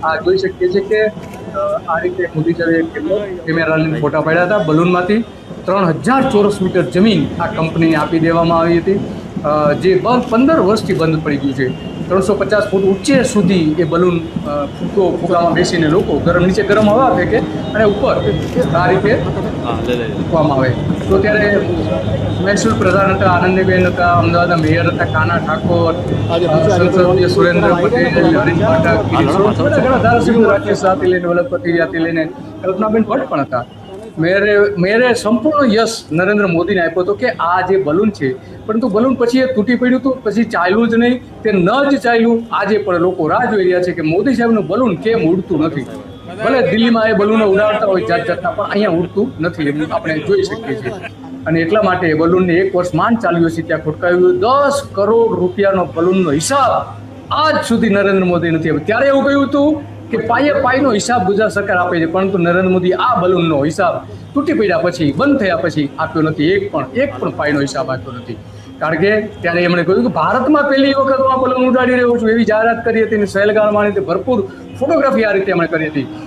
આ જોઈ શકીએ છીએ કે આ રીતે મોદી સાહેબે કેમેરા લઈને ફોટા પાડ્યા હતા બલૂનમાંથી 3000 ચોરસ મીટર જમીન આ કંપનીને આપી દેવામાં આવી હતી, જે 15 વર્ષથી બંધ પડી ગયું છે. 350 ફૂટ ઊંચે સુધી એ બલૂન ફૂગામાં બેસીને લોકો નીચે ગરમ હવા ફેંકે અને ઉપર આ રીતે મૂકવામાં આવે. તો ત્યારે મહેસૂલ પ્રધાન હતા, આનંદીબેન હતા, અમદાવાદના મેયર હતા કાના ઠાકોર, સંસદીય સુરેન્દ્ર પટેલ, હરીશ પાઠક, ઘણા ધારાસભ્યો, રાકેશ શાહથી લઈને વલ્લભ કથિરિયાથી લઈને કલ્પનાબેન ભટ્ટ પણ હતા. મેયરે સંપૂર્ણ યશ નરેન્દ્ર મોદીને આપ્યો હતો કે આ જે બલૂન છે, પરંતુ બલૂન પછી એ તૂટી પડ્યું હતું, પછી ચાલ્યું જ નહીં, તે ન જ ચાલ્યું. આજે પણ લોકો રાહ જોઈ રહ્યા છે કે મોદી સાહેબનું બલૂન કેમ ઉડતું નથી. ભલે દિલ્હીમાં એ બલૂનો ઉડાડતા હોય જાત જાતના, પણ અહીંયા ઉડતું નથી એમ આપણે જોઈ શકીએ છીએ. અને એટલા માટે બલૂનને 1 વર્ષ માંડ ચાલ્યું છે ત્યાં ખોટકાવ્યું. 10 કરોડ રૂપિયાનો બલૂનનો હિસાબ આજ સુધી નરેન્દ્ર મોદી નથી આપ્યો. ત્યારે એવું કહ્યું હતું કે પાયનો હિસાબ ગુજરાત સરકાર આપે છે, પરંતુ નરેન્દ્ર મોદી આ બલૂનનો હિસાબ તૂટી પડ્યા પછી, બંધ થયા પછી આપ્યો નથી. એક પણ પાયનો હિસાબ આપ્યો નથી. કારણ કે ત્યારે એમણે કહ્યું કે ભારતમાં પહેલી વખત હું આ બલૂન ઉડાડી રહ્યો છું એવી જાહેરાત કરી હતી અને સહેલગામ માણી ભરપૂર ફોટોગ્રાફી આ રીતે એમણે કરી હતી.